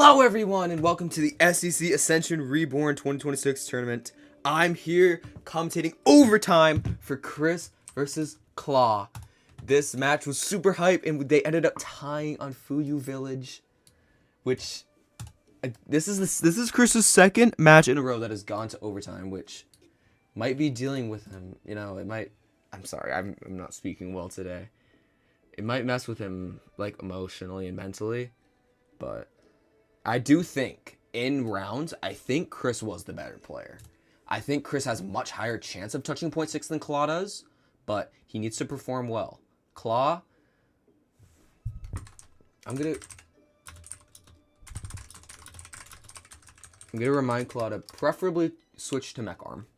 Hello everyone and welcome to the STC Ascension Reborn 2026 tournament. I'm here commentating overtime for Chris versus Claw. This match was super hype and they ended up tying on Fuyu Village, which this is Chris's second match in a row that has gone to overtime, which might be dealing with him. You know, it might. I'm sorry, I'm not speaking well today. It might mess with him like emotionally and mentally, but I do think in rounds, I think Chris was the better player. I think Chris has a much higher chance of touching .6 than Claw does, but he needs to perform well. Claw, I'm gonna remind Claw to preferably switch to mech arm,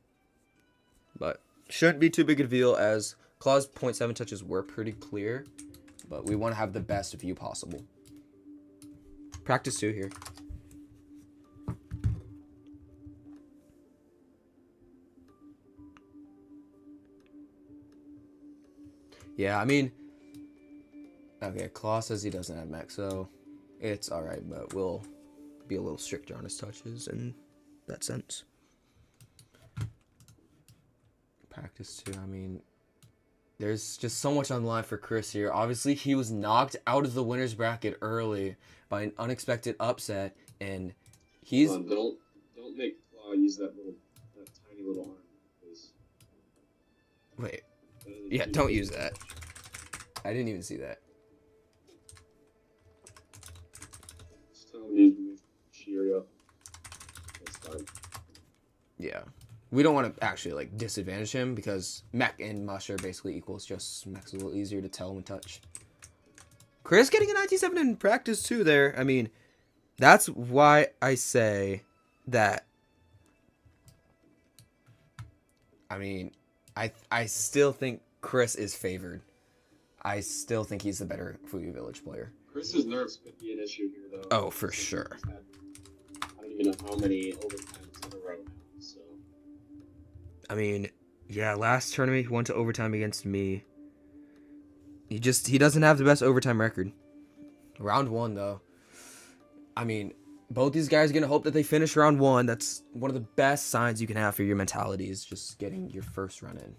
but shouldn't be too big a deal as Claw's .7 touches were pretty clear, but we want to have the best view possible. Practice 2 here. Yeah, I mean, okay, Claw says he doesn't have mech, so it's alright, but we'll be a little stricter on his touches in that sense. Practice 2, I mean, there's just so much on the line for Chris here. Obviously, he was knocked out of the winner's bracket early by an unexpected upset, and he's... Don't make Claw use that tiny little arm, please. Wait. Yeah, don't use that. I didn't even see that. Just tell me to cheer you up. That's fine. Yeah. We don't want to actually, like, disadvantage him because mech and mush are basically equals, just mech's a little easier to tell and touch. Chris getting a 97 in practice, too, there. I mean, that's why I say that... I mean, I still think Chris is favored. I still think he's the better Fuyu Village player. Chris's nerves could be an issue here, though. Oh, for sure. I don't even know how many overtimes in a row now, so... I mean, yeah, last tournament he went to overtime against me. He doesn't have the best overtime record. Round 1, though. I mean, both these guys are going to hope that they finish round 1. That's one of the best signs you can have for your mentality is just getting your first run in.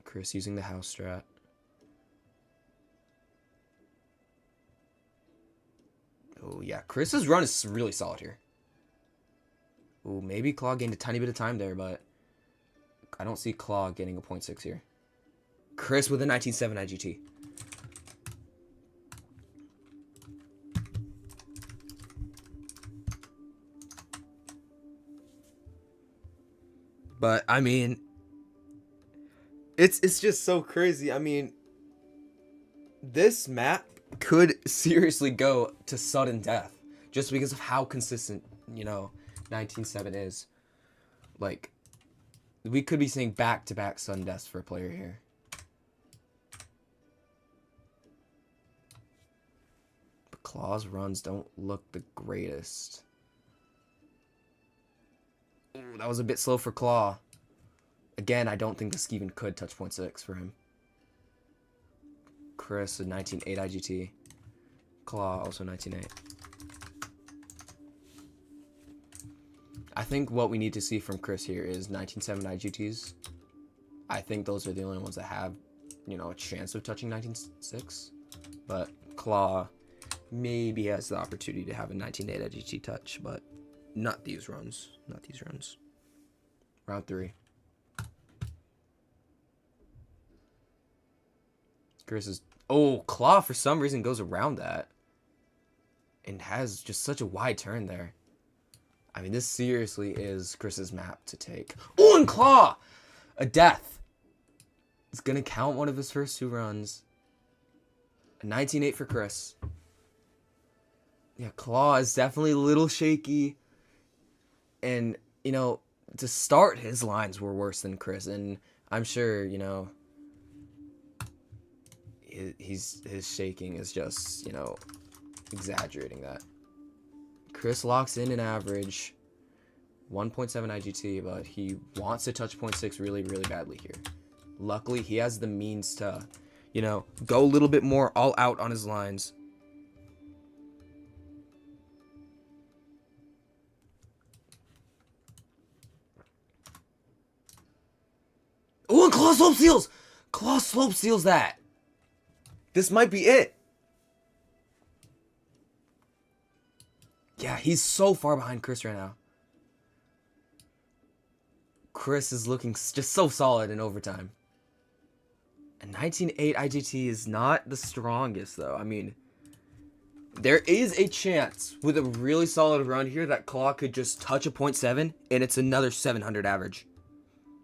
Chris using the house strat. Oh, yeah. Chris's run is really solid here. Oh, maybe Claw gained a tiny bit of time there, but I don't see Claw getting a .6 here. Chris with a 19.7 IGT. But, I mean, it's just so crazy. I mean, this map could seriously go to sudden death just because of how consistent, you know, 19.7 is. Like, we could be seeing back-to-back sudden deaths for a player here. But Claw's runs don't look the greatest. Ooh, that was a bit slow for Claw. Again, I don't think this even could touch .6 for him. Chris, a 19.8 IGT. Claw, also 19.8. I think what we need to see from Chris here is 19.7 IGTs. I think those are the only ones that have, you know, a chance of touching 19.6. But Claw maybe has the opportunity to have a 19.8 IGT touch, but not these runs. Not these runs. Round 3. Chris is... Oh, Claw for some reason goes around that. And has just such a wide turn there. I mean, this seriously is Chris's map to take. Oh, and Claw! A death. It's going to count one of his first 2 runs. A 19.8 for Chris. Yeah, Claw is definitely a little shaky. And, you know, to start, his lines were worse than Chris. And I'm sure, you know, his shaking is just, you know, exaggerating that. Chris locks in an average 1.7 IGT, but he wants to touch .6 really, really badly here. Luckily, he has the means to, you know, go a little bit more all out on his lines. Oh, and Claw slope seals! Claw slope seals that. This might be it. Yeah, he's so far behind Chris right now. Chris is looking just so solid in overtime. A 19.8 IGT is not the strongest, though. I mean, there is a chance with a really solid run here that Claw could just touch a 0.7 and it's another 700 average.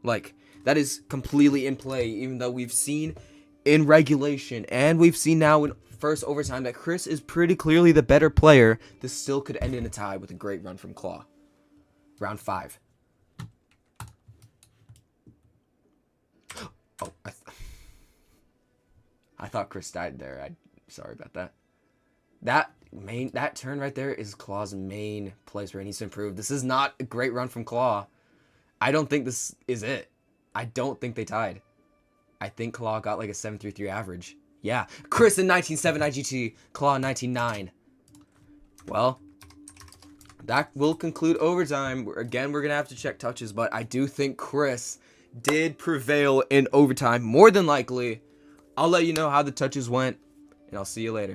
Like, that is completely in play, even though we've seen in regulation and we've seen now in first overtime that Chris is pretty clearly the better player. This still could end in a tie with a great run from Claw. Round 5. Oh, I thought Chris died there. Sorry about that. That turn right there is Claw's main place where he needs to improve. This is not a great run from Claw. I don't think this is it. I don't think they tied. I think Claw got like a 7.33 average. Yeah. Chris in 19.7 IGT. Claw 19.9. Well, that will conclude overtime. Again, we're going to have to check touches, but I do think Chris did prevail in overtime more than likely. I'll let you know how the touches went, and I'll see you later.